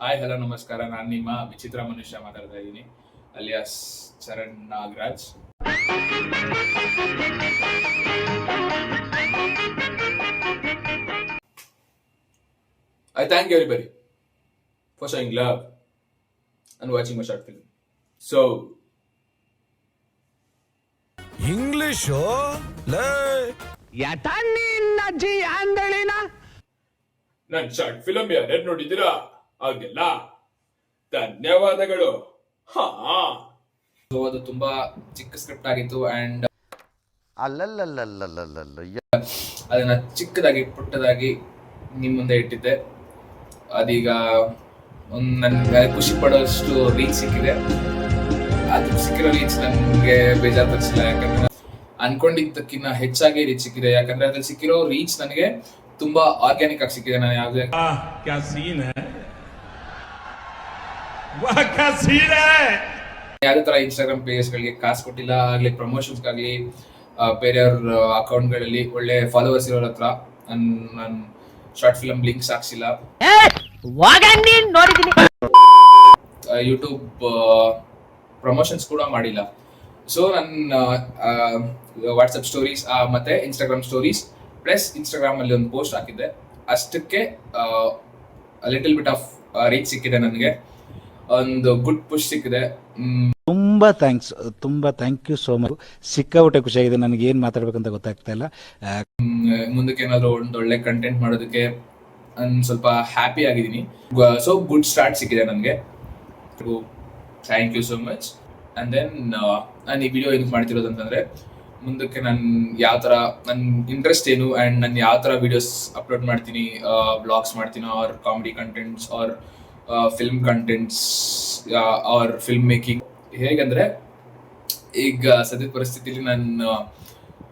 Hi hello ನಮಸ್ಕಾರ. ನಾನು ನಿಮ್ಮ ವಿಚಿತ್ರ ಮನುಷ್ಯ ಮಾತಾಡ್ತಾ ಇದ್ದೀನಿ, alias Charan Nagaraj. I thank everybody for showing love and watching my short film. So, English ಯಟನ್ನಿನ್ನಜ್ಜಿ ಅಂದಳಿನ ನನ್ನ ಶಾರ್ಟ್ ಫಿಲಮ್ ಯಾರ್ಯಾರು ನೋಡಿದ್ದೀರಾ ಅವ್ರಿಗೆಲ್ಲ ಧನ್ಯವಾದಗಳು. ಸೊ ಅದು ತುಂಬಾ ಚಿಕ್ಕ ಸ್ಕ್ರಿಪ್ಟ್ ಆಗಿತ್ತು ಅಂಡ್ ಅದನ್ನ ಚಿಕ್ಕದಾಗಿ ಪುಟ್ಟದಾಗಿ ನಿಮ್ಮ ಮುಂದೆ ಇಟ್ಟಿದ್ದೆ. ಅದೀಗ ನನ್ಗೆ ಖುಷಿ ಪಡೋಷ್ಟು ರೀಚ್ ಸಿಕ್ಕಿದೆ. ಅದು ಸಿಕ್ಕಿರೋ ರೀಚ್ ನನಗೆ ಬೇಜಾರು ತರಿಸಿಲ್ಲ, ಯಾಕಂದ್ರೆ ಅನ್ಕೊಂಡಿದ್ದಕ್ಕಿಂತ ಹೆಚ್ಚಾಗಿ ರೀಚ್ ಸಿಕ್ಕಿದೆ. ಯಾಕಂದ್ರೆ ಅದ್ರಲ್ಲಿ ಸಿಕ್ಕಿರೋ ರೀಚ್ ನನಗೆ ತುಂಬಾ ಆರ್ಗ್ಯಾನಿಕ್ ಆಗಿ ಸಿಕ್ಕಿದೆ. ನಾನು ಯಾವುದೇ ತರ ಇನ್ಸ್ಟಾಗ್ರಾಮ್ ಪೇಜ್ಗಳಿಗೆ ಕಾಸು ಕೊಟ್ಟಿಲ್ಲ ಆಗ್ಲಿ, ಪ್ರಮೋಷನ್ಸ್ಗಾಗ್ಲಿ, ಬೇರೆಯವ್ರ ಅಕೌಂಟ್ಗಳಲ್ಲಿ ಒಳ್ಳೆ ಫಾಲೋವರ್ಸ್ ಇರೋರ ಹತ್ರ ನನ್ನ ಶಾರ್ಟ್ ಫಿಲಮ್ ಲಿಂಕ್ಸ್ ಹಾಕ್ಸಿಲ್ಲ. ಯೂಟ್ಯೂಬ್ ಪ್ರಮೋಷನ್ಸ್ ಕೂಡ ಮಾಡಿಲ್ಲ. ಸೊ ನನ್ನ ವಾಟ್ಸಪ್ ಸ್ಟೋರೀಸ್ ಮತ್ತೆ ಇನ್ಸ್ಟಾಗ್ರಾಮ್ ಸ್ಟೋರೀಸ್ ಪ್ಲಸ್ ಇನ್ಸ್ಟಾಗ್ರಾಮ್ ಅಲ್ಲಿ ಒಂದು ಪೋಸ್ಟ್ ಹಾಕಿದ್ದೆ, ಅಷ್ಟಕ್ಕೆ ಲಿಟಲ್ ಬಿಟ್ ಆಫ್ ರೀಚ್ ಸಿಕ್ಕಿದೆ. ನನಗೆ ಒಂದು ಗುಡ್ ಪುಷ್ ಸಿಕ್ಕಿದೆ. ತುಂಬಾ ಥ್ಯಾಂಕ್ ಯು ಸೋ ಮಚ್. ಸಿಕ್ಕಾಬಿಟ್ಟೆ ಖುಷಿಯಾಗಿದೆ. ನನಗೆ ಏನ್ ಮಾತಾಡ್ಬೇಕಂತ ಗೊತ್ತಾಗ್ತಾ ಇಲ್ಲ. ಮುಂದಕ್ಕೆ ಏನಾದ್ರು ಒಂದು ಒಳ್ಳೆ ಕಂಟೆಂಟ್ ಮಾಡೋದಕ್ಕೆ ನಾನು ಸ್ವಲ್ಪ ಹ್ಯಾಪಿ ಆಗಿದ್ದೀನಿ. ಸೊ ಗುಡ್ ಸ್ಟಾರ್ಟ್ ಸಿಕ್ಕಿದೆ ನನಗೆ. Thank you so much. And then ನಾನು ಈ ವಿಡಿಯೋ ಏನಕ್ಕೆ ಮಾಡ್ತಿರೋದು ಅಂತಂದ್ರೆ, ಮುಂದಕ್ಕೆ ನಾನು ಯಾವ ಥರ ನನ್ನ ಇಂಟ್ರೆಸ್ಟ್ ಏನು ಆ್ಯಂಡ್ ನಾನು ಯಾವ ಥರ ವಿಡಿಯೋಸ್ ಅಪ್ಲೋಡ್ ಮಾಡ್ತೀನಿ, ವ್ಲಾಗ್ಸ್ ಮಾಡ್ತೀನಿ, or comedy contents, or film contents, or film making. ಹೇಗಂದರೆ ಈಗ ಸದ್ಯದ ಪರಿಸ್ಥಿತಿಲಿ ನನ್ನ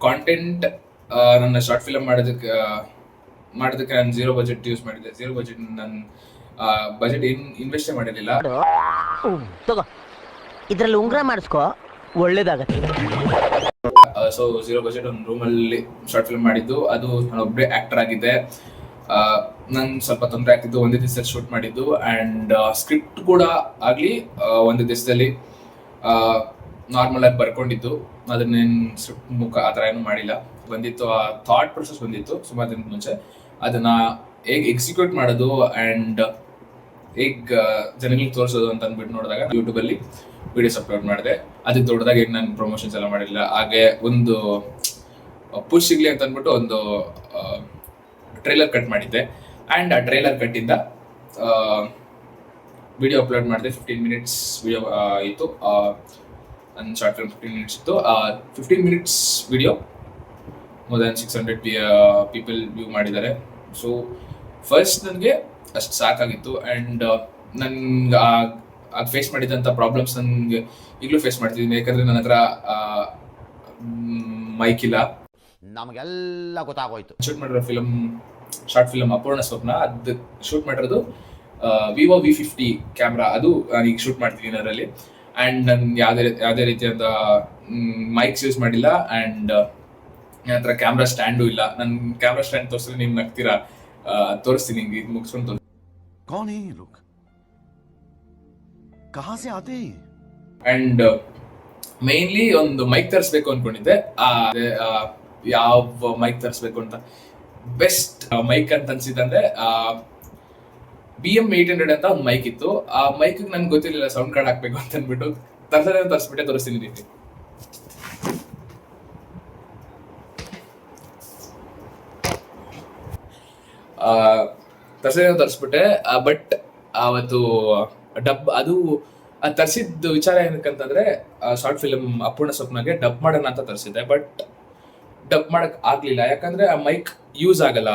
ಕಾಂಟೆಂಟ್ ನನ್ನ ಶಾರ್ಟ್ ಫಿಲಮ್ ಮಾಡೋದಕ್ಕೆ ನಾನು ಝೀರೋ ಬಜೆಟ್ ಯೂಸ್ ಮಾಡಿದ್ದೆ. ಝೀರೋ ಬಜೆಟ್ ನನ್ನ ಬಜೆಟ್ ಏನು ಇನ್ವೆಸ್ಟೇ ಮಾಡಿರಲಿಲ್ಲ. ಇದ್ರಲ್ಲಿ ಉಂಗ್ರ ಮಾಡಿಸ್ಕೋ, ಒಳ್ಳೇದಾಗತ್ತೆ. ಸೊ ಝೀರೋ ಬಜೆಟ್ ಒಂದು ರೂಮಲ್ಲಿ ಶಾರ್ಟ್ ಫಿಲ್ಮ್ ಮಾಡಿದ್ದು. ಅದು ನಾನು ಒಬ್ಬರೇ ಆಕ್ಟರ್ ಆಗಿದ್ದೆ. ನಂಗೆ ಸ್ವಲ್ಪ ತೊಂದರೆ ಆಗ್ತಿದ್ದು. ಒಂದೇ ದಿವಸದಲ್ಲಿ ಶೂಟ್ ಮಾಡಿದ್ದು ಆ್ಯಂಡ್ ಸ್ಕ್ರಿಪ್ಟ್ ಕೂಡ ಆಗಲಿ ಒಂದೇ ದಿವಸದಲ್ಲಿ ನಾರ್ಮಲ್ ಆಗಿ ಬರ್ಕೊಂಡಿದ್ದು. ಅದನ್ನೇನು ಸ್ಕ್ರಿಪ್ಟ್ ಮುಖ ಆ ಥರ ಏನೂ ಮಾಡಿಲ್ಲ. ಬಂದಿತ್ತು, ಆ ಥಾಟ್ ಪ್ರೊಸೆಸ್ ಬಂದಿತ್ತು ಸುಮಾರು ದಿನದ ಮುಂಚೆ. ಅದನ್ನ ಹೇಗೆ ಎಕ್ಸಿಕ್ಯೂಟ್ ಮಾಡೋದು ಆ್ಯಂಡ್ ಹೇಗೆ ಜನಗಳಿಗೆ ತೋರಿಸೋದು ಅಂತ ಅಂದ್ಬಿಟ್ಟು ನೋಡಿದಾಗ ಯೂಟ್ಯೂಬಲ್ಲಿ ವಿಡಿಯೋಸ್ ಅಪ್ಲೋಡ್ ಮಾಡಿದೆ. ಅದಕ್ಕೆ ದೊಡ್ಡದಾಗಿ ಏನು ನಾನು ಪ್ರಮೋಷನ್ಸ್ ಎಲ್ಲ ಮಾಡಿಲ್ಲ. ಹಾಗೆ ಒಂದು ಪುಷ್ ಸಿಗಲಿ ಅಂತ ಅಂದ್ಬಿಟ್ಟು ಒಂದು ಟ್ರೈಲರ್ ಕಟ್ ಮಾಡಿದ್ದೆ ಆ್ಯಂಡ್ ಆ ಟ್ರೈಲರ್ ಕಟ್ಟಿಂದ ವಿಡಿಯೋ ಅಪ್ಲೋಡ್ ಮಾಡಿದೆ. 15 ಮಿನಿಟ್ಸ್ ವಿಡಿಯೋ ಇತ್ತು. ನನ್ನ ಶಾರ್ಟ್ ಫಿಲ್ಮ್ 15 ಮಿನಿಟ್ಸ್ ಇತ್ತು. 15 minutes video more than 600 people view ಮಾಡಿದ್ದಾರೆ. ಸೊ ಫಸ್ಟ್ ನನಗೆ ಅಷ್ಟು ಸಾಕಾಗಿತ್ತು. ಆ್ಯಂಡ್ ನನ್ಗೆ ಆಗ ಫೇಸ್ ಮಾಡಿದಂಥ ಪ್ರಾಬ್ಲಮ್ಸ್ ನನಗೆ ಈಗಲೂ ಫೇಸ್ ಮಾಡ್ತಿದ್ದೀನಿ. ಯಾಕಂದರೆ ನನ್ನ ಹತ್ರ ಮೈಕ್ ಇಲ್ಲ. ನಮಗೆಲ್ಲ ಗೊತ್ತಾಗೋಯ್ತು. ಶೂಟ್ ಮಾಡಿರೋ ಶಾರ್ಟ್ ಫಿಲಮ್ ಅಪೂರ್ಣ ಸ್ವಪ್ನ, ಅದು ಶೂಟ್ ಮಾಡಿರೋದು ವಿವೋ V50 ಕ್ಯಾಮ್ರಾ. ಅದು ನಾನೀಗ ಶೂಟ್ ಮಾಡ್ತಿದ್ದೀನಿ ಅದರಲ್ಲಿ. ಆ್ಯಂಡ್ ನಾನು ಯಾವುದೇ ರೀತಿಯಾದ ಮೈಕ್ಸ್ ಯೂಸ್ ಮಾಡಿಲ್ಲ. ಆ್ಯಂಡ್ ನನ್ನ ಹತ್ರ ಕ್ಯಾಮ್ರಾ ಸ್ಟ್ಯಾಂಡು ಇಲ್ಲ. ನನ್ನ ಕ್ಯಾಮ್ರಾ ಸ್ಟ್ಯಾಂಡ್ ತೋರಿಸಿದ್ರೆ ನೀವು ನಗ್ತೀರಾ. ತೋರಿಸ್ತೀನಿ, ಹಿಂಗೆ ಇದು ಮುಗಿಸ್ಕೊಂಡು ತೋರಿಸ್ತೀನಿ. ಅಂಡ್ ಮೇನ್ಲಿ ಒಂದು ಮೈಕ್ ತರಿಸ್ಬೇಕು ಅನ್ಕೊಂಡಿದ್ದೆ. ಯಾವ ಮೈಕ್ ತರಿಸ್ಬೇಕು ಅಂತ ಬೆಸ್ಟ್ ಮೈಕ್ ಅಂತ ಅನ್ಸಿದ್ದಂದ್ರೆ BM800 ಅಂತ ಒಂದು ಮೈಕ್ ಇತ್ತು. ಆ ಮೈಕ್ ನನ್ಗೆ ಗೊತ್ತಿರಲಿಲ್ಲ ಸೌಂಡ್ ಕಾರ್ಡ್ ಹಾಕ್ಬೇಕು ಅಂತ ಅಂದ್ಬಿಟ್ಟು ತರಿಸ್ಬಿಟ್ಟೆ. ತೋರಿಸ್ತೀನಿ ರೀತಿ ತರಿಸ್ಬಿಟ್ಟೆ. ಬಟ್ ಅವತ್ತು ಅದು ತರಿಸಿದ ವಿಚಾರ ಏನಕ್ಕಂತಂದ್ರೆ, ಶಾರ್ಟ್ ಫಿಲ್ಮ್ ಅಪೂರ್ಣ ಸ್ವಪ್ನಗೆ ಡಬ್ ಮಾಡೋಣ ಅಂತ ತರಿಸಿದ್ದೆ. ಬಟ್ ಡಬ್ ಮಾಡಕ್ ಆಗ್ಲಿಲ್ಲ. ಯಾಕಂದ್ರೆ ಆ ಮೈಕ್ ಯೂಸ್ ಆಗಲ್ಲ.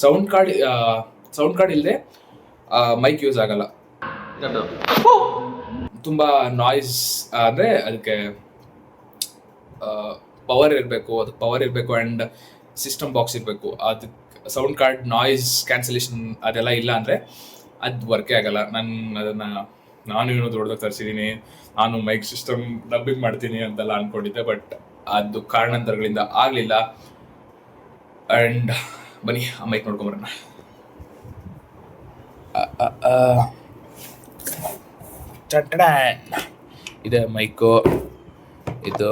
ಸೌಂಡ್ ಕಾರ್ಡ್ ಇಲ್ಲದೆ ಮೈಕ್ ಯೂಸ್ ಆಗಲ್ಲ. ತುಂಬಾ ನಾಯ್ಸ್, ಅಂದ್ರೆ ಅದಕ್ಕೆ ಪವರ್ ಇರಬೇಕು ಆ್ಯಂಡ್ ಸಿಸ್ಟಮ್ ಬಾಕ್ಸ್ ಇರಬೇಕು. ಅದಕ್ಕೆ ಸೌಂಡ್ ಕಾರ್ಡ್ ನಾಯ್ಸ್ ಕ್ಯಾನ್ಸಲೇಷನ್ ಅದೆಲ್ಲ ಇಲ್ಲ ಅಂದರೆ ಅದು ವರ್ಕೇ ಆಗಲ್ಲ. ನಾನು ಏನೋ ದೊಡ್ಡದಾಗಿ ತರಿಸಿದ್ದೀನಿ, ನಾನು ಮೈಕ್ ಸಿಸ್ಟಮ್ ಡಬ್ಬಿಂಗ್ ಮಾಡ್ತೀನಿ ಅಂತೆಲ್ಲ ಅಂದ್ಕೊಂಡಿದ್ದೆ. ಬಟ್ ಅದು ಕಾರಣಾಂತರಗಳಿಂದ ಆಗಲಿಲ್ಲ. ಆ್ಯಂಡ್ ಬನ್ನಿ ಆ ಮೈಕ್ ನೋಡ್ಕೊಂಬರೋಣ. ಟಡಾನ್. ಇದೆ ಮೈಕು, ಇದು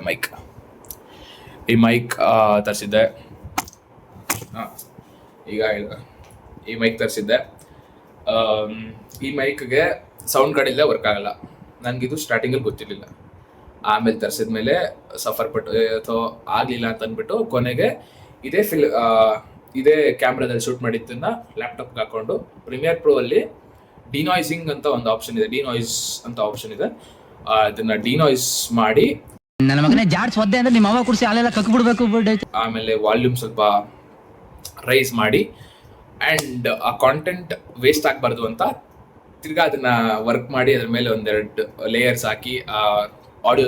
ಮೈಕ್. ಈ ಮೈಕ್ ತರಿಸಿದ್ದೆ. ಈಗ ಈ ಮೈಕ್ ತರಿಸಿದ್ದೆ. ಈ ಮೈಕ್ಗೆ ಸೌಂಡ್ ಕಾರ್ಡ್ ವರ್ಕ್ ಆಗಲ್ಲ. ನನಗಿದು ಸ್ಟಾರ್ಟಿಂಗಲ್ಲಿ ಗೊತ್ತಿರಲಿಲ್ಲ. ಆಮೇಲೆ ತರಿಸಿದ್ಮೇಲೆ ಸಫರ್ ಪಟ್ಟು ಅಥವಾ ಆಗಲಿಲ್ಲ ಅಂತ ಅಂದ್ಬಿಟ್ಟು ಕೊನೆಗೆ ಇದೇ ಕ್ಯಾಮ್ರಾದಲ್ಲಿ ಶೂಟ್ ಮಾಡಿದ್ದನ್ನ ಲ್ಯಾಪ್ಟಾಪ್ಗೆ ಹಾಕೊಂಡು ಪ್ರೀಮಿಯರ್ ಪ್ರೋ ಅಲ್ಲಿ ಡಿನಾಯ್ಸಿಂಗ್ ಅಂತ ಒಂದು ಆಪ್ಷನ್ ಇದೆ, ಅದನ್ನ ಡಿನಾಯ್ಸ್ ಮಾಡಿ ನನ್ನ ಮಗನೇ ಜಾಡ್ಸ್ ಒದ್ದೆ ಅಂದ್ರೆ ನಿಮ್ಮ ಅವ್ವ ಕುಡಿಸಿ ಅಲ್ಲೆಲ್ಲ ಕಕ್ ಬಿಡ್ಬೇಕು. ಆಮೇಲೆ ವಾಲ್ಯೂಮ್ ಸ್ವಲ್ಪ ರೈಸ್ ಮಾಡಿ ಆ್ಯಂಡ್ ಆ ಕಾಂಟೆಂಟ್ ವೇಸ್ಟ್ ಆಗಬಾರ್ದು ಅಂತ ತಿರ್ಗಾ ಅದನ್ನ ವರ್ಕ್ ಮಾಡಿ ಅದ್ರ ಮೇಲೆ ಒಂದೆರಡು ಲೇಯರ್ಸ್ ಹಾಕಿ ಆಡಿಯೋ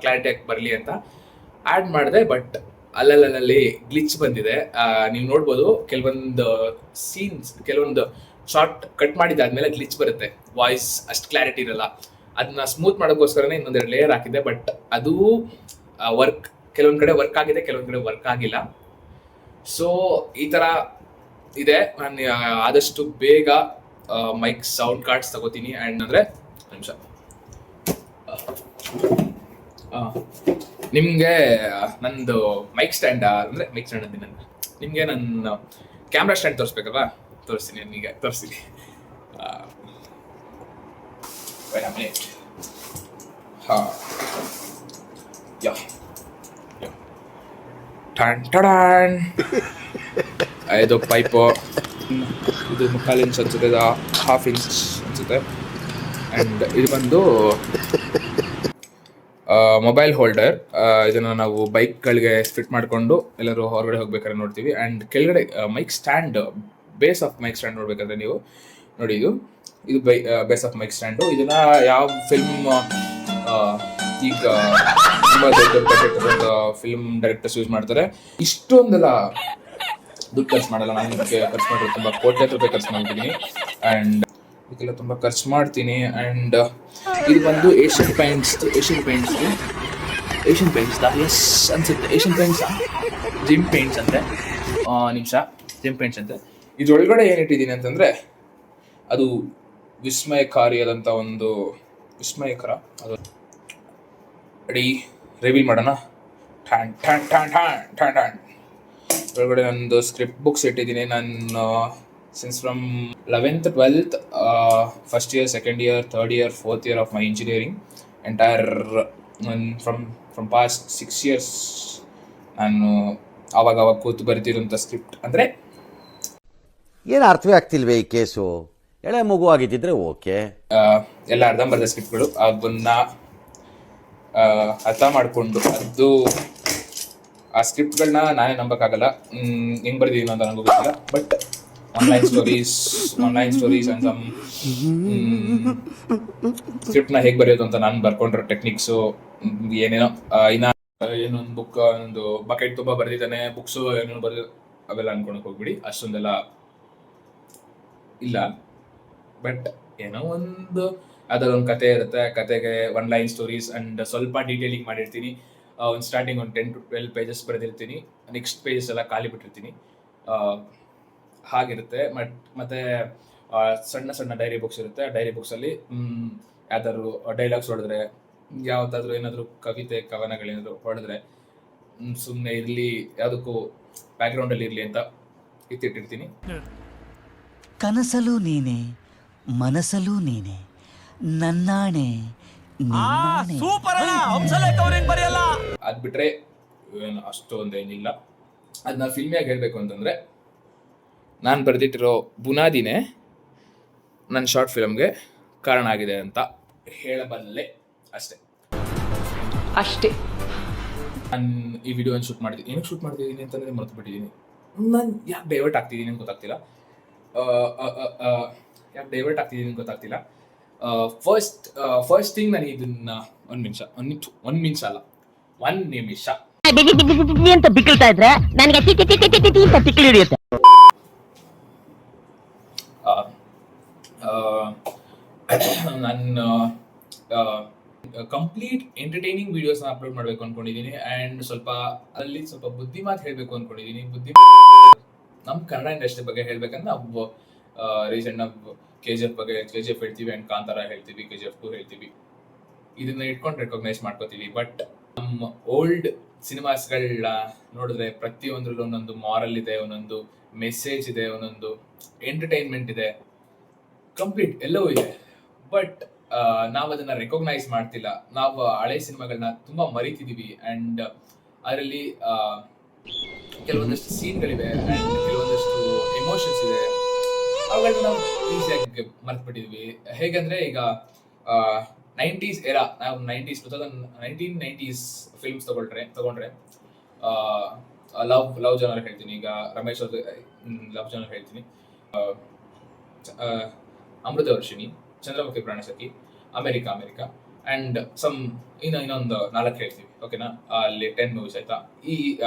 ಕ್ಲಾರಿಟಿ ಬರಲಿ ಅಂತ ಆ್ಯಡ್ ಮಾಡಿದೆ. ಬಟ್ ಅಲ್ಲಲ್ಲಿ ಗ್ಲಿಚ್ ಬಂದಿದೆ. ನೀವು ನೋಡ್ಬೋದು ಕೆಲವೊಂದು ಶಾರ್ಟ್ ಕಟ್ ಮಾಡಿದ್ದಾದ್ಮೇಲೆ ಗ್ಲಿಚ್ ಬರುತ್ತೆ, ವಾಯ್ಸ್ ಅಷ್ಟು ಕ್ಲಾರಿಟಿ ಇರಲ್ಲ. ಅದನ್ನ ಸ್ಮೂತ್ ಮಾಡೋಕ್ಕೋಸ್ಕರನೇ ಇನ್ನೊಂದೆರಡು ಲೇಯರ್ ಹಾಕಿದೆ. ಬಟ್ ಅದು ಕೆಲವೊಂದು ಕಡೆ ವರ್ಕ್ ಆಗಿದೆ, ಕೆಲವೊಂದು ಕಡೆ ವರ್ಕ್ ಆಗಿಲ್ಲ. ಸೊ ಈ ಥರ ಇದೆ. ನಾನು ಆದಷ್ಟು ಬೇಗ ಮೈಕ್ ಸೌಂಡ್ ಕಾರ್ಡ್ಸ್ ತಗೋತೀನಿ. ಆ್ಯಂಡ್ ಅಂದರೆ ನಿಮಿಷ ನಿಮಗೆ ನಂದು ಮೈಕ್ ಸ್ಟ್ಯಾಂಡ್ ಅಂತೀನಿ. ನಿಮಗೆ ನನ್ನ ಕ್ಯಾಮ್ರಾ ಸ್ಟ್ಯಾಂಡ್ ತೋರಿಸ್ಬೇಕಲ್ವಾ? ತೋರಿಸ್ತೀನಿ. ಇದು ಪೈಪು, ಇದು 3/4 ಇಂಚ್ ಅನ್ಸುತ್ತೆ, ಇದು 1/2 ಇಂಚ್ ಅನ್ಸುತ್ತೆ. ಆ್ಯಂಡ್ ಇದು ಬಂದು ಮೊಬೈಲ್ ಹೋಲ್ಡರ್. ಇದನ್ನು ನಾವು ಬೈಕ್ಗಳಿಗೆ ಫಿಟ್ ಮಾಡಿಕೊಂಡು ಎಲ್ಲರೂ ಹೊರಗಡೆ ಹೋಗ್ಬೇಕಾದ್ರೆ ನೋಡ್ತೀವಿ. ಆ್ಯಂಡ್ ಕೆಳಗಡೆ mic stand, base of mic stand ನೋಡ್ಬೇಕಾದ್ರೆ ನೀವು ನೋಡಿ, ಇದು ಬೇಸ್ ಆಫ್ ಮೈಕ್ ಸ್ಟ್ಯಾಂಡು. ಇದನ್ನ ಯಾವ ಫಿಲ್ಮ್ ಈಗ ತುಂಬ ದೊಡ್ಡ ಫಿಲ್ಮ್ ಡೈರೆಕ್ಟರ್ಸ್ ಯೂಸ್ ಮಾಡ್ತಾರೆ. ಇಷ್ಟೊಂದೆಲ್ಲ ದುಡ್ಡು ಖರ್ಚು ಮಾಡಲ್ಲ. ನಾನು ಇದಕ್ಕೆ ಖರ್ಚು ಮಾಡಿದ್ರೆ ತುಂಬ ಕೋಟ್ಯಾಂತರ ರೂಪಾಯಿ ಖರ್ಚು ಮಾಡ್ತೀನಿ. ಆ್ಯಂಡ್ ಇದಕ್ಕೆಲ್ಲ ತುಂಬ ಖರ್ಚು ಮಾಡ್ತೀನಿ. ಆ್ಯಂಡ್ ಇದು ಬಂದು ಏಷ್ಯನ್ ಪೇಂಟ್ಸ್ ಅನ್ಸುತ್ತೆ. ಏಷ್ಯನ್ ಪೇಂಟ್ಸ್ ಜಿಮ್ ಪೇಂಟ್ಸ್ ಅಂತೆ. ಇದ್ರೊಳಗಡೆ ಏನಿಟ್ಟಿದ್ದೀನಿ ಅಂತಂದರೆ ಅದು ವಿಸ್ಮಯಕಾರಿಯಾದಂಥ ಒಂದು ಅದು ಅಡಿ ರಿವೀಲ್ ಮಾಡೋಣ. ಒಳಗಡೆ ನಂದು ಸ್ಕ್ರಿಪ್ಟ್ ಬುಕ್ಸ್ ಇಟ್ಟಿದ್ದೀನಿ. ನಾನು since from 11th 12th first year, second year, third year, fourth year of my engineering entire from past 6 years ನಾನು ಆವಾಗ ಕೂತು ಬರೀತಿರೋಂಥ ಸ್ಕ್ರಿಪ್ಟ್. ಅಂದರೆ ಏನು ಅರ್ಥವೇ ಆಗ್ತಿಲ್ವೇ ಈ ಕೇಸು? ಎಳೆ ಮಗು ಆಗಿದ್ದಿದ್ರೆ ಓಕೆ, ಎಲ್ಲ ಅರ್ಧಂಬರ್ಧ ಸ್ಕ್ರಿಪ್ಟ್ಗಳು. ಅದನ್ನ ಅರ್ಥ ಮಾಡಿಕೊಂಡು ಅದು ಆ ಸ್ಕ್ರಿಪ್ಟ್ಗಳನ್ನ ನಾನೇ ನಂಬೋಕ್ಕಾಗಲ್ಲ. ಹೆಂಗೆ ಬರ್ದಿದ್ದೀನಿ ಅಂತ ನನಗೂ ಗೊತ್ತಿಲ್ಲ. But online stories and some ಸ್ಕ್ರಿಪ್ಟ್ನ ಹೇಗೆ ಬರೆಯೋದು ಅಂತ ನಾನು ಬರ್ಕೊಂಡಿರೋ ಟೆಕ್ನಿಕ್ಸು ಏನೇನೋ. ಏನೊಂದು ಬುಕ್, ಒಂದು ಬಕೆಟ್ ತುಂಬ ಬರೆದಿದ್ದಾನೆ, ಬುಕ್ಸು ಏನೇನೋ ಬರೆದು ಅವೆಲ್ಲ ಅನ್ಕೊಳಕ್ಕೆ ಹೋಗ್ಬಿಡಿ. ಅಷ್ಟೊಂದೆಲ್ಲ ಇಲ್ಲ. ಬಟ್ ಏನೋ ಒಂದು ಅದರೊಂದು ಕತೆ ಇರುತ್ತೆ. ಕತೆಗೆ 1 line ಸ್ಟೋರೀಸ್ ಆ್ಯಂಡ್ ಸ್ವಲ್ಪ ಡೀಟೇಲಿಂಗ್ ಮಾಡಿರ್ತೀನಿ. ಒಂದು ಸ್ಟಾರ್ಟಿಂಗ್ ಒಂದು 10 to 12 pages ಬರೆದಿರ್ತೀನಿ. ನೆಕ್ಸ್ಟ್ ಪೇಜಸ್ ಎಲ್ಲ ಖಾಲಿ ಬಿಟ್ಟಿರ್ತೀನಿ. ಹಾಗಿರುತ್ತೆ. ಮತ್ತು ಸಣ್ಣ ಡೈರಿ ಬುಕ್ಸ್ ಇರುತ್ತೆ. ಆ ಡೈರಿ ಬುಕ್ಸಲ್ಲಿ ಯಾವ್ದಾದ್ರು ಡೈಲಾಗ್ಸ್ ಹೊಡೆದ್ರೆ, ಯಾವುದಾದ್ರೂ ಏನಾದರೂ ಕವಿತೆ ಕವನಗಳೇನಾದರೂ ಹೊಡೆದ್ರೆ ಸುಮ್ಮನೆ ಇರಲಿ, ಯಾವುದಕ್ಕೂ ಬ್ಯಾಕ್ಗ್ರೌಂಡಲ್ಲಿ ಇರಲಿ ಅಂತ ಇಟ್ಟಿರ್ತೀನಿ. ಕನಸಲು ನೀನೆ, ಮನಸಲು ನೀನೆ, ನನ್ನಾಣೆ ಅದು ಬಿಟ್ಟರೆ ಏನು ಅಷ್ಟೊಂದೇನಿಲ್ಲ. ಅದನ್ನ ಫಿಲ್ಮಿಯಾಗಿ ಹೇಳಬೇಕು ಅಂತಂದರೆ, ನಾನು ಬರೆದಿಟ್ಟಿರೋ ಬುನಾದಿನೇ ನನ್ನ ಶಾರ್ಟ್ ಫಿಲಮ್ಗೆ ಕಾರಣ ಆಗಿದೆ ಅಂತ ಹೇಳಬಲ್ಲೆ. ಅಷ್ಟೇ. ನಾನು ಈ ವಿಡಿಯೋನ ಶೂಟ್ ಮಾಡಿದ್ದೀನಿ. ಏನಕ್ಕೆ ಶೂಟ್ ಮಾಡ್ತಿದ್ದೀನಿ ಅಂತಂದರೆ ಮರೆತು ಬಿಟ್ಟಿದ್ದೀನಿ. ನಾನು ಯಾಕೆ ಡೈವರ್ಟ್ ಆಗ್ತಿದ್ದೀನಿ ಅಂತ ಗೊತ್ತಾಗ್ತಿಲ್ಲ. ಫಸ್ಟ್ ಥಿಂಗ್ ನಾನು ಇದನ್ನ ಒಂದು ನಿಮಿಷ ಅಂತ ಬಿಕ್ಕಳ್ತಾ ಇದ್ರೆ ನನಗೆ ತಿಕ್ಕಿ ಹಿಡಿಯುತ್ತೆ. ನಾನು ಕಂಪ್ಲೀಟ್ ಎಂಟರ್ಟೈನಿಂಗ್ ವಿಡಿಯೋಸ್ನ ಅಪ್ಲೋಡ್ ಮಾಡಬೇಕು ಅಂದ್ಕೊಂಡಿದ್ದೀನಿ. ಆ್ಯಂಡ್ ಸ್ವಲ್ಪ ಬುದ್ಧಿ ಮಾತು ಹೇಳಬೇಕು ಅಂದ್ಕೊಂಡಿದ್ದೀನಿ. ನಮ್ಮ ಕನ್ನಡ ಇಂಡಸ್ಟ್ರಿ ಬಗ್ಗೆ ಹೇಳ್ಬೇಕಂದ್ರೆ ನಾವು ರೀಸೆಂಟ್ ನಾವು KGF ಬಗ್ಗೆ KGF ಹೇಳ್ತೀವಿ ಅಂಡ್ ಕಾಂತಾರ ಹೇಳ್ತೀವಿ, KGF 2 ಹೇಳ್ತೀವಿ. ಇದನ್ನ ಇಟ್ಕೊಂಡು ರೆಕಗ್ನೈಸ್ ಮಾಡ್ಕೋತೀವಿ. ಬಟ್ ನಮ್ಮ ಓಲ್ಡ್ ಸಿನಿಮಾಸ್ಗಳನ್ನ ನೋಡಿದ್ರೆ ಪ್ರತಿಯೊಂದ್ರಲ್ಲೂ ಒಂದೊಂದು ಮಾರಲ್ ಇದೆ, ಒಂದೊಂದು ಮೆಸೇಜ್ ಇದೆ, ಒಂದೊಂದು ಎಂಟರ್ಟೈನ್ಮೆಂಟ್ ಇದೆ, ಕಂಪ್ಲೀಟ್ ಎಲ್ಲವೂ ಇದೆ. ಬಟ್ ನಾವು ಅದನ್ನ ರೆಕಗ್ನೈಸ್ ಮಾಡ್ತಿಲ್ಲ. ನಾವು ಹಳೆ ಸಿನಿಮಾಗಳನ್ನ ತುಂಬಾ ಮರಿತಿದೀವಿ ಅಂಡ್ ಅದರಲ್ಲಿ ಕೆಲವೊಂದಷ್ಟು ಸೀನ್ಗಳಿವೆ ಅಂಡ್ ಕೆಲವೊಂದಷ್ಟು ಎಮೋಷನ್ಸ್ ಇದೆ, ಅವುಗಳನ್ನ ನಾವು ಈಸಿಯಾಗಿ ಮರ್ತ್ಬಿಟ್ಟಿದ್ವಿ. ಹೇಗಂದ್ರೆ ಈಗ 90s ಎರಾ, ನಾವು 1990s ಫಿಲ್ಮ್ಸ್ ತಗೊಂಡ್ರೆ ಲವ್ ಜನರ್ ಹೇಳ್ತೀನಿ. ಈಗ ರಮೇಶ್ ಅವ್ರ ಲವ್ ಜನರ್ ಹೇಳ್ತೀನಿ, ಅಮೃತ ವರ್ಷಿಣಿ, ಚಂದ್ರಮುಖಿ ಪ್ರಾಣಸಖಿ, ಅಮೆರಿಕ ಅಂಡ್ ಇನ್ನೊಂದು 4 ಹೇಳ್ತೀವಿ. ಓಕೆನಾ, ಅಲ್ಲಿ 10 ಮೂವೀಸ್ ಆಯ್ತಾ.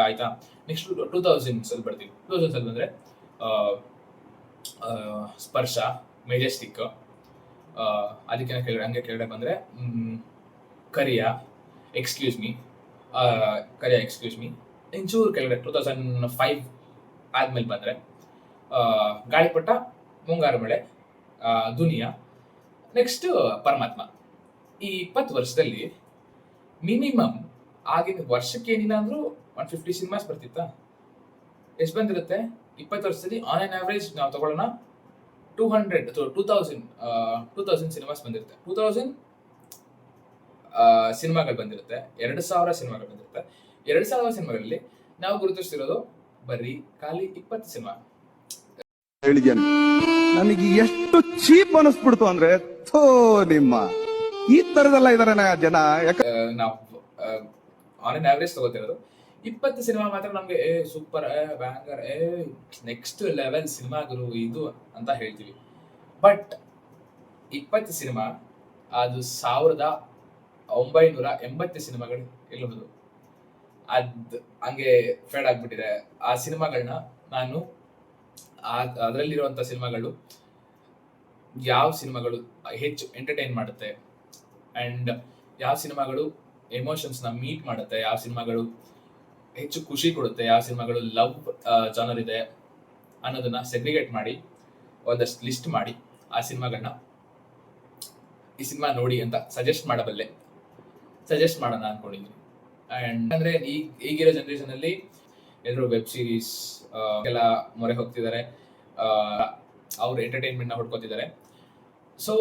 ಆಯ್ತಾ, ನೆಕ್ಸ್ಟ್ 2000s ಅಲ್ಲಿ ಬರ್ತೀವಿ. 2000s ಅಲ್ಲಿ ಬಂದ್ರೆ ಸ್ಪರ್ಶ, ಮೆಜೆಸ್ಟಿಕ್, ಅದಕ್ಕೆ ಹಂಗೆ ಕೆಳಗಡೆ ಬಂದ್ರೆ ಕರಿಯ ಎಕ್ಸ್ಕ್ಯೂಸ್ ಮೀ, ಇಂಚೂರು ಕೆಳಗಡೆ 2005 ಆದ್ಮೇಲೆ ಬಂದ್ರೆ ಗಾಳಿಪಟ, ಮುಂಗಾರು ಮಳೆ, ದುನಿಯಾ, ನೆಕ್ಸ್ಟ್ ಪರಮಾತ್ಮ. ಈ 20 ವರ್ಷದಲ್ಲಿ ಮಿನಿಮಮ್ ಆಗಿನ ವರ್ಷಕ್ಕೆ ಏನಿಲ್ಲ ಅಂದ್ರೂ 150 ಸಿನಿಮಾಸ್ ಬರ್ತಿತ್ತಾ? ಎಷ್ಟು ಬಂದಿರುತ್ತೆ 20 ವರ್ಷದಲ್ಲಿ? ಆನ್ ಆನ್ ಆವರೇಜ್ ನಾವು ತಗೊಳ್ಳೋಣ 2000 ಸಿನಿಮಾಸ್ ಬಂದಿರುತ್ತೆ. 2000 ಸಿನಿಮಾಗಳು ಬಂದಿರುತ್ತೆ, 2000 ಸಿನಿಮಾಗಳು ಬಂದಿರುತ್ತೆ. 2000 ಸಿನಿಮಾಗಳಲ್ಲಿ ನಾವು ಗುರುತಿಸ್ತಿರೋದು ಬರೀ ಖಾಲಿ 20 ಸಿನಿಮಾ. ಹೇಳಿದ್ಯಾನೆ, ನನಗೆ ಎಷ್ಟು ಚೀಪ್ ಅನಿಸ್ಬಿಡ್ತು ಅಂದ್ರೆ, ಥೋ ನಿಮ್ಮ ಈ ತರದೆಲ್ಲ ಇದಾರೆ ಜನ. ನಾವು ಆನ್ ಆನ್ ಆವರೇಜ್ ತಗೋತಿರೋದು 20 ಸಿನಿಮಾ ಮಾತ್ರ ನಮ್ಗೆ ಸೂಪರ್, ಬ್ಯಾಂಗರ್, ನೆಕ್ಸ್ಟ್ ಲೆವೆಲ್ ಸಿನಿಮಾ ಗುರು ಇದು ಅಂತ ಹೇಳ್ತೀವಿ. ಬಟ್ 20 ಸಿನಿಮಾ ಅದು 1980 ಸಿನಿಮಾಗಳು ಇಲ್ಲಬಹುದು. ಹಂಗೆ ಫೇಡ್ ಆಗ್ಬಿಟ್ಟಿದೆ ಆ ಸಿನಿಮಾಗಳನ್ನ. ನಾನು ಅದರಲ್ಲಿರುವಂತ ಸಿನಿಮಾಗಳು, ಯಾವ ಸಿನಿಮಾಗಳು ಹೆಚ್ಚು ಎಂಟರ್ಟೈನ್ ಮಾಡುತ್ತೆ ಅಂಡ್ ಯಾವ ಸಿನಿಮಾಗಳು ಎಮೋಷನ್ಸ್ ನ ಮೀಟ್ ಮಾಡುತ್ತೆ, ಯಾವ ಸಿನಿಮಾಗಳು ಹೆಚ್ಚು ಖುಷಿ ಕೊಡುತ್ತೆ, ಯಾವ ಸಿನಿಮಾಗಳು ಲವ್ ಜಾನರ್ ಇದೆ ಅನ್ನೋದನ್ನ ಸೆಗ್ರಿಗೇಟ್ ಮಾಡಿ ಒಂದಷ್ಟು ಲಿಸ್ಟ್ ಮಾಡಿ ಆ ಸಿನಿಮಾಗಳನ್ನ ಈ ಸಿನಿಮಾ ನೋಡಿ ಅಂತ ಸಜೆಸ್ಟ್ ಮಾಡೋಣ ಅನ್ಕೊಂಡಿದ್ದೀನಿ. ಅಂಡ್ ಅಂದ್ರೆ ಈಗಿರೋ ಜನರೇಷನ್ ಅಲ್ಲಿ ಎಲ್ಲರೂ ವೆಬ್ ಸೀರೀಸ್ ಎಲ್ಲ ಮೊರೆ ಹೋಗ್ತಿದ್ದಾರೆ, ಅವ್ರ ಎಂಟರ್ಟೈನ್ಮೆಂಟ್ ನ ಹುಡ್ಕೋತಿದ್ದಾರೆ. ಸೊ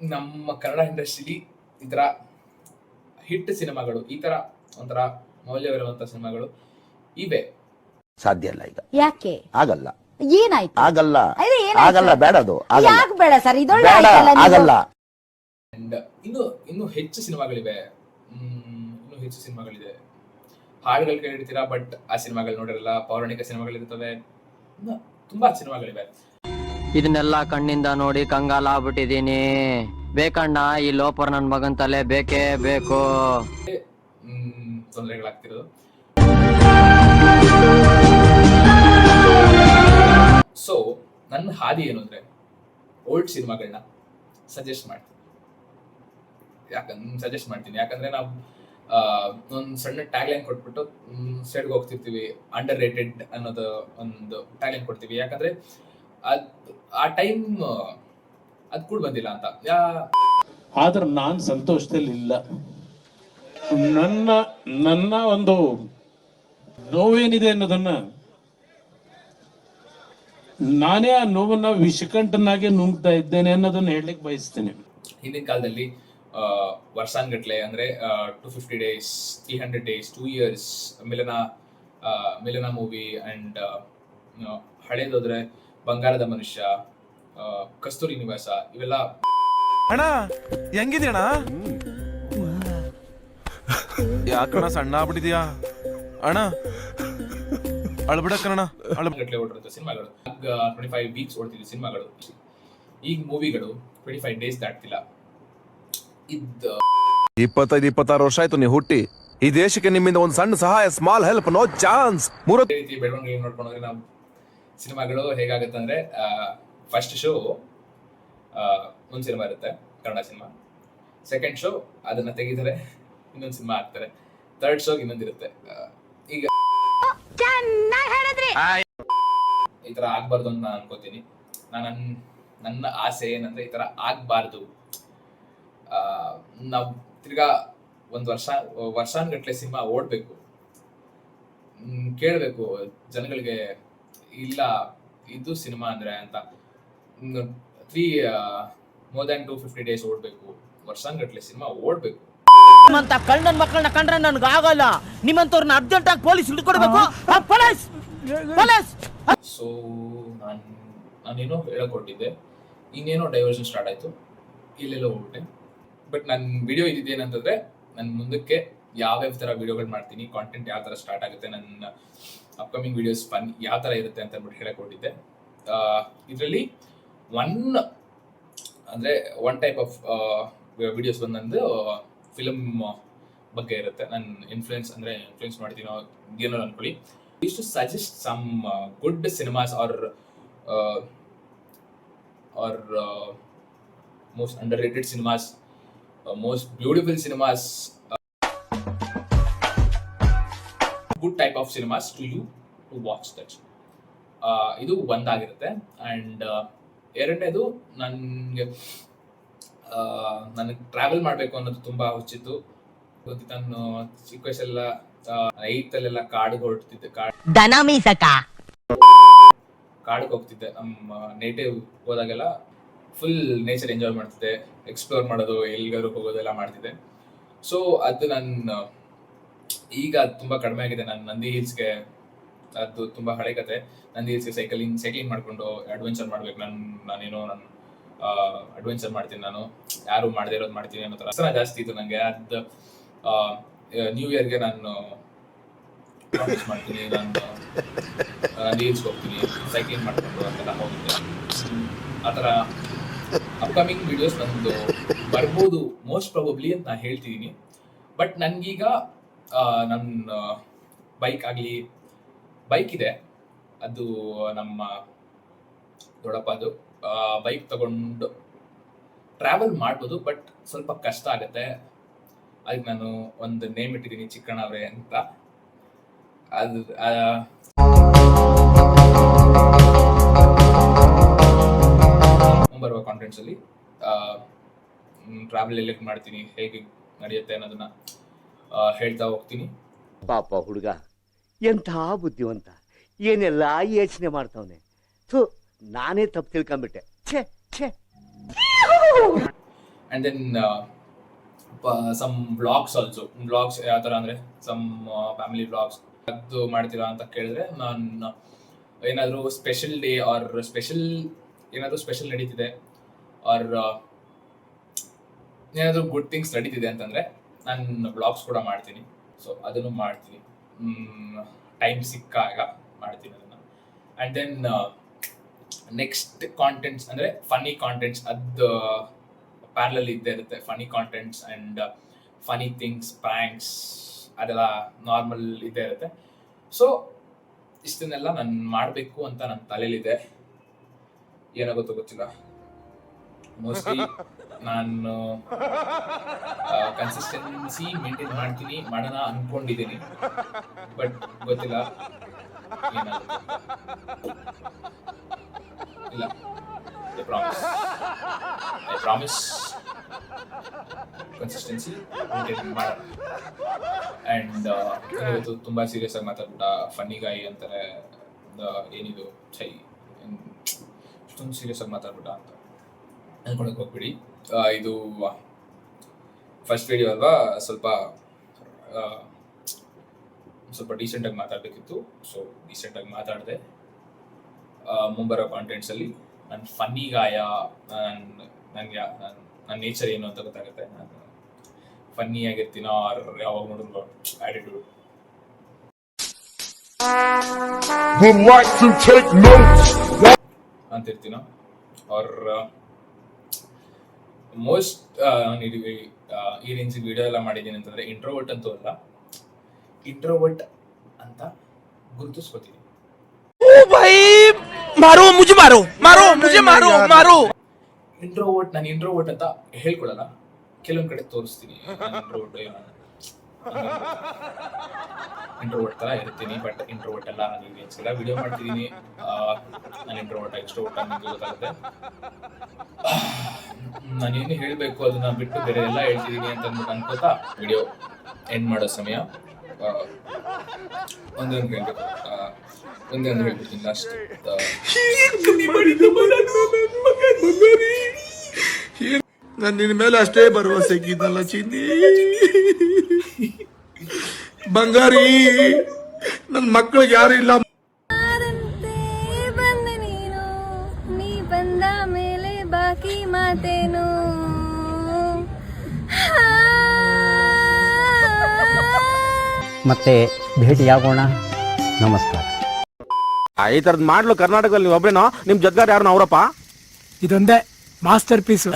ನಮ್ಮ ಕನ್ನಡ ಇಂಡಸ್ಟ್ರಿಲಿ ಈ ತರ ಹಿಟ್ ಸಿನಿಮಾಗಳು, ಈ ತರ ಒಂಥರ ಮೌಲ್ಯವಿರುವಂತ ಸಿನಿಮಾಗಳು ಇವೆ. ಸಾಧ್ಯ ಇಲ್ಲ ಈಗ. ಯಾಕೆ ಆಗಲ್ಲ, ಏನಾಯ್ತು? ಆಗಲ್ಲ, ಅದೇ ಏನಾಯ್ತು? ಆಗಲ್ಲ, ಬೇಡ, ಅದು ಯಾಕೆ ಬೇಡ ಸರ್? ಇದೊಳ್ಳೆ ಬೇಡ, ಆಯ್ತಲ್ಲ ನೀವು. ಆಗಲ್ಲ. ಅಂಡ್ ಇನ್ನು ಹೆಚ್ಚು ಸಿನಿಮಾಗಳಿವೆ. ಹಾಡುಗಳು ಕೇಳಿರ್ತೀರಾ, ಬಟ್ ಆ ಸಿನಿಮಾಗಳು ನೋಡಿರಲ್ಲ. ಪೌರಾಣಿಕ ಸಿನಿಮಾಗಳಿರ್ತವೆ, ತುಂಬಾ ಸಿನಿಮಾಗಳಿವೆ. ಇದನ್ನೆಲ್ಲ ಕಣ್ಣಿಂದ ನೋಡಿ ಕಂಗಾಲಾಗ್ಬಿಟ್ಟಿದೀನಿ. ಬೇಕಣ್ಣ, ಈ ಲೋಪರ್ ನನ್ ಮಗನ್ ತಲೆ ಬೇಕೇ ಬೇಕು. ತೊಂದರೆಗಳಾಗ್ತಿರೋದು. ಸೊ ನನ್ನ ಹಾದಿ ಏನು ಅಂದ್ರೆ ಓಲ್ಡ್ ಸಿನಿಮಾಗಳನ್ನ ಸಜೆಸ್ಟ್ ಮಾಡ್ತೀನಿ. ಯಾಕಂದ್ರೆ ನಾವು ಒಂದು ಸಣ್ಣ ಟ್ಯಾಗ್ಲೈನ್ ಕೊಟ್ಬಿಟ್ಟು ಸೈಡ್ಗೆ ಹೋಗ್ತಿರ್ತೀವಿ. ಅಂಡರ್ ರೇಟೆಡ್ ಅನ್ನೋದು ಒಂದು ಟ್ಯಾಗ್ಲೈನ್ ಕೊಡ್ತೀವಿ. ಯಾಕಂದ್ರೆ ಆ ಟೈಮ್ ಅದ್ ಕೂಡ ಬಂದಿಲ್ಲ ಅಂತ. ಆದ್ರೆ ನಾನ್ ಸಂತೋಷದಲ್ಲಿ ಇಲ್ಲ. ನನ್ನ ಒಂದು ನೋವೇನಿದೆ ಅನ್ನೋದನ್ನ ನಾನೇ ಆ ನೋವನ್ನ ವಿಷಕಂಠನಾಗೆ ನುಂಗ್ತಾ ಇದ್ದೇನೆ ಅನ್ನೋದನ್ನ ಹೇಳಲಿಕ್ಕೆ ಬಯಸ್ತೇನೆ. ಹಿಂದಿನ ಕಾಲದಲ್ಲಿ ವರ್ಷಾನ್ಗಟ್ಲೆ ಅಂದ್ರೆ 250 days, 300 days, 2 years ಮಿಲನ ಮೂವಿ ಅಂಡ್ ಹಳೇದೋದ್ರೆ ಬಂಗಾರದ ಮನುಷ್ಯ, ಕಸ್ತೂರಿ ನಿವಾಸ, ಇವೆಲ್ಲ. ಅಣ್ಣ ಹೆಂಗಿದ್ಯಣ್ಣ? ಯಾಕಣ್ಣ ಸಣ್ಣ ಆಗ್ಬಿಟ್ಟಿದ್ಯಾ ಅಣ್ಣ? ಅಳ್ಬಿಡಕ್ಕಣ್ಣ. ಗಟ್ಲೆ ಓಡಿರುತ್ತೆ ಸಿನಿಮಾಗಳು. 25 weeks ಓಡ್ತಿದ್ವಿ ಸಿನಿಮಾಗಳು. ಈಗ ಮೂವಿಗಳು 25 days ದಾಟ್ತಿಲ್ಲ. 25-26 ವರ್ಷ ಆಯ್ತು ನೀವು ಹುಟ್ಟಿ. ಈ ದೇಶಕ್ಕೆ ನಿಮ್ಮಿಂದ ಒಂದು ಸಣ್ಣ ಸಹಾಯ, ಸ್ಮಾಲ್ ಹೆಲ್ಪ್, ನೋ ಚಾನ್ಸ್. ರೀತಿ ಬೆಳವಣಿಗೆ ನೋಡ್ಕೊಂಡ್ರೆ ನಾವು ಸಿನಿಮಾಗಳು ಹೇಗಾಗುತ್ತೆ ಅಂದ್ರೆ, ಫಸ್ಟ್ ಶೋ ಒಂದು ಸಿನಿಮಾ ಇರುತ್ತೆ, ಕನ್ನಡ ಸಿನಿಮಾ. ಸೆಕೆಂಡ್ ಶೋ ಅದನ್ನ ತೆಗಿತಾರೆ, ಇನ್ನೊಂದು ಸಿನಿಮಾ ಹಾಕ್ತಾರೆ. ಥರ್ಡ್ ಶೋಗೆ ಇನ್ನೊಂದಿರುತ್ತೆ. ಈಗ ಈ ತರ ಆಗ್ಬಾರ್ದು ಅಂತ ನಾನು ಅನ್ಕೋತೀನಿ. ನನ್ನ ಆಸೆ ಏನಂದ್ರೆ ಈ ತರ ಆಗ್ಬಾರ್ದು. ನಾವು ತಿರ್ಗಾ ಒಂದು ವರ್ಷಾನ್ಗಟ್ಲೆ ಸಿನಿಮಾ ಓಡ್ಬೇಕು, ಕೇಳಬೇಕು ಜನಗಳಿಗೆ, ಇಲ್ಲ ಇದು ಸಿನಿಮಾ ಅಂದ್ರೆ ಅಂತ. ಮೋರ್ ದನ್ 250 days ಓಡ್ಬೇಕು, ವರ್ಷಾನ್ಗಟ್ಲೆ ಸಿನಿಮಾ ಓಡ್ಬೇಕು. ನಿಮ್ಮಂತ ಕಳ್ಳನ್ ಮಕ್ಕಳನ್ನ ಕಂಡ್ರೆ ನನ್ಗೆ ಆಗಲ್ಲ. ನಿಮ್ಮಂತವ್ರನ್ನ ಅರ್ಜೆಂಟ್ ಆಗಿ ಪೊಲೀಸ್ ಹಿಡ್ಕೊಡ್ಬೇಕು. ಪೊಲೀಸ್. ಸೊ ನಾನೇನೋ ಹೇಳಕೊಟ್ಟಿದ್ದೆ, ಇನ್ನೇನೋ ಡೈವರ್ಷನ್ ಸ್ಟಾರ್ಟ್ ಆಯ್ತು, ಇಲ್ಲೆಲ್ಲೋ ಹೋಗ್ಬಿಟ್ಟೆ. ಬಟ್ ನನ್ನ ವಿಡಿಯೋ ಇದೇನಂತಂದ್ರೆ, ನನ್ನ ಮುಂದಕ್ಕೆ ಯಾವ್ಯಾವ ಥರ ವಿಡಿಯೋಗಳು ಮಾಡ್ತೀನಿ, ಕಾಂಟೆಂಟ್ ಯಾವ ಥರ ಸ್ಟಾರ್ಟ್ ಆಗುತ್ತೆ, ನನ್ನ ಅಪ್ಕಮಿಂಗ್ ವಿಡಿಯೋಸ್ ಫನ್ ಯಾವ ಥರ ಇರುತ್ತೆ ಅಂತ ಅಂದ್ಬಿಟ್ಟು ಹೇಳಕೊಟ್ಟಿದ್ದೆ. ಇದರಲ್ಲಿ ಒನ್ ಟೈಪ್ ಆಫ್ ವಿಡಿಯೋಸ್ ಬಂದಂದು ಫಿಲಮ್ ಬಗ್ಗೆ ಇರುತ್ತೆ. ನಾನು ಇನ್ಫ್ಲುಯೆನ್ಸ್ ಮಾಡ್ತೀನೋ ಏನೋ ಅನ್ಕೊಳ್ಳಿ. To suggest some good cinemas or most underrated cinemas, most beautiful cinemas, good type of cinemas to you to watch that. ಇದು ಒಂದಾಗಿರುತ್ತೆ. ಆ್ಯಂಡ್ ಎರಡನೇದು, ನನಗೆ ಟ್ರಾವೆಲ್ ಮಾಡಬೇಕು ಅನ್ನೋದು ತುಂಬ ಹುಚ್ಚಿತ್ತು. ನಾನು ಚಿಕ್ಕ ವಯಸ್ಸೆಲ್ಲ 8th ಅಲ್ಲೆಲ್ಲ ಕಾಡಿಗೆ ಹೊರಡ್ತಿದ್ದೆ, ಕಾಡಿಗೆ ಹೋಗ್ತಿದ್ದೆ. ನಮ್ಮ ನೇಟಿವ್ ಹೋದಾಗೆಲ್ಲ ಫುಲ್ ನೇಚರ್ ಎಂಜಾಯ್ ಮಾಡ್ತಿದ್ದೆ, ಎಕ್ಸ್ಪ್ಲೋರ್ ಮಾಡೋದು, ಎಲ್ಲಿಗಾದ್ರು ಹೋಗೋದೆಲ್ಲ ಮಾಡ್ತಿದ್ದೆ. ಸೊ ಅದು ಈಗ ತುಂಬ ಕಡಿಮೆ ಆಗಿದೆ. ನಾನು ನಂದಿ ಹಿಲ್ಸ್ಗೆ, ಅದು ತುಂಬ ಹಳೆ ಕತೆ, ನಂದಿ ಹಿಲ್ಸ್ಗೆ ಸೈಕ್ಲಿಂಗ್ ಮಾಡಿಕೊಂಡು ಅಡ್ವೆಂಚರ್ ಮಾಡ್ಬೇಕು. ನಾನು ಅಡ್ವೆಂಚರ್ ಮಾಡ್ತೀನಿ, ನಾನು ಯಾರು ಮಾಡದೇ ಇರೋದು ಮಾಡ್ತೀನಿ ಅನ್ನೋ ಥರ ಜಾಸ್ತಿ ಇತ್ತು ನನಗೆ. ಅದು ನ್ಯೂ ಇಯರ್ಗೆ ನಾನು ಪ್ರಾಮಿಸ್ ಮಾಡ್ತೀನಿ, ನಾನು ನಂದಿ ಹಿಲ್ಸ್ಗೆ ಹೋಗ್ತೀನಿ, ಸೈಕ್ಲಿಂಗ್ ಮಾಡಿಕೊಂಡು ಅಂತೆಲ್ಲ ಹೋಗುತ್ತೆ. ಆ ಥರ ಅಪ್ಕಮಿಂಗ್ ವಿಡಿಯೋಸ್ ನಂದು ಬರ್ಬೋದು ಮೋಸ್ಟ್ ಪ್ರಾಬಬ್ಲಿ ಅಂತ ನಾನು ಹೇಳ್ತಿದ್ದೀನಿ. ಬಟ್ ನನಗೀಗ ನನ್ನ ಬೈಕ್ ಇದೆ, ಅದು ನಮ್ಮ ದೊಡ್ಡಪ್ಪದು. ಬೈಕ್ ತಗೊಂಡು ಟ್ರಾವೆಲ್ ಮಾಡ್ಬೋದು, ಬಟ್ ಸ್ವಲ್ಪ ಕಷ್ಟ ಆಗುತ್ತೆ. ಅದಕ್ಕೆ ನಾನು ಒಂದು ನೇಮ್ ಇಟ್ಟಿದ್ದೀನಿ, ಚಿಕ್ಕಣ್ಣವ್ರೆ ಅಂತ. ಅದು ಮುಂಬರುವ ಕಾಂಟೆಂಟ್ಸಲ್ಲಿ ಟ್ರಾವೆಲ್ ಎಲ್ಲಿ ಮಾಡ್ತೀನಿ, ಹೇಗೆ ನಡೆಯುತ್ತೆ ಅನ್ನೋದನ್ನ ಹೇಳ್ತಾ ಹೋಗ್ತೀನಿ. ಪಾಪ ಹುಡುಗ ಎಂಥ ಬುದ್ಧಿವಂತ, ಏನೆಲ್ಲ ಯೋಚನೆ ಮಾಡ್ತಾವನೆ. ನಾನೇ ತಪ್ಪು ತಿಳ್ಕೊಂಡ್ಬಿಟ್ಟೆ. And then some vlogs also. Vlogs ಯಾವ ಥರ ಅಂದರೆ ಸಮ್ ಫ್ಯಾಮಿಲಿ ವ್ಲಾಗ್ಸ್ ಅದು ಮಾಡ್ತೀರಾ ಅಂತ ಕೇಳಿದ್ರೆ, ನಾನು ಏನಾದರೂ ಸ್ಪೆಷಲ್ ಡೇ ಆರ್ ಸ್ಪೆಷಲ್ ನಡೀತಿದೆ ಆರ್ ಏನಾದರೂ ಗುಡ್ ಥಿಂಗ್ಸ್ ನಡೀತಿದೆ ಅಂತಂದರೆ ನಾನು ವ್ಲಾಗ್ಸ್ ಕೂಡ ಮಾಡ್ತೀನಿ. ಸೊ ಅದನ್ನು ಮಾಡ್ತೀನಿ, ಟೈಮ್ ಸಿಕ್ಕಾಗ ಮಾಡ್ತೀನಿ ಅದನ್ನು. ಆ್ಯಂಡ್ ದೆನ್ ನೆಕ್ಸ್ಟ್ ಕಾಂಟೆಂಟ್ಸ್ ಅಂದರೆ ಫನ್ನಿ ಕಾಂಟೆಂಟ್ಸ್, ಅದು ಪ್ಯಾರಲಲ್ ಇದ್ದೇ ಇರುತ್ತೆ. Funny contents and funny things, ಪ್ರ್ಯಾಂಕ್ಸ್, ಅದೆಲ್ಲ ನಾರ್ಮಲ್ ಇದ್ದೇ ಇರುತ್ತೆ. ಸೊ ಇಷ್ಟನ್ನೆಲ್ಲ ನಾನು ಮಾಡಬೇಕು ಅಂತ ನನ್ನ ತಲೆಯಲ್ಲಿದೆ. ಏನಾಗುತ್ತೋ ಗೊತ್ತಿಲ್ಲ. ಮೋಸ್ಟ್ಲಿ ನಾನು ಕನ್ಸಿಸ್ಟೆನ್ಸಿ ಮೇಂಟೈನ್ ಮಾಡೋಣ ಅನ್ಕೊಂಡಿದ್ದೀನಿ, ಬಟ್ ಗೊತ್ತಿಲ್ಲ ಏನಾಗುತ್ತೆ. ಇಲ್ಲ, ಐ ಪ್ರಾಮಿಸ್ ಕನ್ಸಿಸ್ಟೆನ್ಸಿ ಮೇಂಟೈನ್ ಮಾಡೋಣ. ಆ್ಯಂಡ್ ಇವತ್ತು ತುಂಬ ಸೀರಿಯಸ್ ಆಗಿ ಮಾತಾಡ್ಬಿಟ್ಟ, ಫನ್ನಿ ಗಾಯಿ ಅಂತಾರೆ, ಏನಿದು ಇಷ್ಟೊಂದು ಸೀರಿಯಸ್ ಆಗಿ ಮಾತಾಡ್ಬಿಟ್ಟ ಅಂತ ಅನ್ಕೊಳಕ್ಕೆ ಹೋಗ್ಬಿಡಿ. ಇದು ಫಸ್ಟ್ ವಿಡಿಯೋ ಅಲ್ವಾ, ಸ್ವಲ್ಪ ಡೀಸೆಂಟಾಗಿ ಮಾತಾಡಬೇಕಿತ್ತು. ಸೊ ಡೀಸೆಂಟಾಗಿ ಮಾತಾಡಿದೆ. ಮುಂಬರೋ ಕಾಂಟೆಂಟ್ಸಲ್ಲಿ ನನ್ನ ಫನ್ನಿ ಗಾಯ, ನನ್ನ ನೇಚರ್ ಏನು ಅಂತ ಗೊತ್ತಾಗುತ್ತೆ. ನಾನು ಫನ್ನಿ ಆಗಿರ್ತೀನೋ ಆರ್ ಯಾವಾಗ ನೋಡಿದ್ರು ಆಟಿಟ್ಯೂಡ್ ಅಂತಿರ್ತೀನೋ ಆರ್ ಮೋಸ್ಟ್ ಈ ರೇಂಜಿಗೆ ವಿಡಿಯೋ ಎಲ್ಲ ಮಾಡಿದ್ದೀನಿ ಅಂತಂದರೆ ಇಂಟ್ರೋವರ್ಟ್ ಅಂತೂ ಅಲ್ಲ, ಇಂಟ್ರೋವರ್ಟ್ ಅಂತ ಗುರುತಿಸ್ಕೊತೀನಿ. ಇಂಟ್ರೋವರ್ಟ್ ಅಂತ ಹೇಳ್ಕೊಳಲ್ಲ, ಕೆಲವೊಂದ್ ಕಡೆ ತೋರಿಸ್ತೀನಿ ಇಂಟ್ರೋವರ್ಟ್ ಇಂಟ್ರೋವರ್ಟ್ ತರ ಇರ್ತೀನಿ, ಬಟ್ ಇಂಟ್ರೋವರ್ಟ್ ಎಲ್ಲ ನನಗೆ ಅನ್ಸಿಲ್ಲ. ವಿಡಿಯೋ ಮಾಡ್ತಿದ್ದೀನಿ, ನಾನು ಇಂಟ್ರೋವರ್ಟ್ ಎಕ್ಸ್ಟ್ರೋವರ್ಟ್ ಅನ್ನೋದು ಗೊತ್ತಾಗುತ್ತೆ. ನಾನೇನು ಹೇಳಬೇಕು ಅದನ್ನ ಬಿಟ್ಟು ಬೇರೆ ಎಲ್ಲ ಹೇಳ್ತಿದ್ದೀನಿ ಅಂತ ಅಂದ್ಬಿಟ್ಟು ಅನ್ಕೋತಾ ವಿಡಿಯೋ ಎಂಡ್ ಮಾಡೋ ಸಮಯ. ಒಂದೊಂದು ಹೇಳ್ಬೇಕು, ಒಂದೊಂದು ಹೇಳ್ಬಿಡ್ತೀನಿ ಲಾಸ್ಟ್. ನಾನು ನಿನ್ನ ಮೇಲೆ ಅಷ್ಟೇ ಭರವಸೆ ಇದ್ದಲ್ಲ ಚಿನ್ನಿ. ಬಂಗಾರಿ, ನನ್ನ ಮಕ್ಕಳಿಗೆ ಯಾರು ಇಲ್ಲ. ಬಂದ ನೀನು, ನೀ ಬಂದ ಮೇಲೆ ಬಾಕಿ ಮಾತೇನು. ಮತ್ತೆ ಭೇಟಿಯಾಗೋಣ. ನಮಸ್ಕಾರ. ಈ ತರದ್ ಮಾಡ್ಲು ಕರ್ನಾಟಕದಲ್ಲಿ ನೀವು ಒಬ್ರೇನೋ, ನಿಮ್ ಜೊತೆಗಾರ ಯಾರು ಅವರಪ್ಪ? ಇದೊಂದೇ ಮಾಸ್ಟರ್ ಪೀಸ್.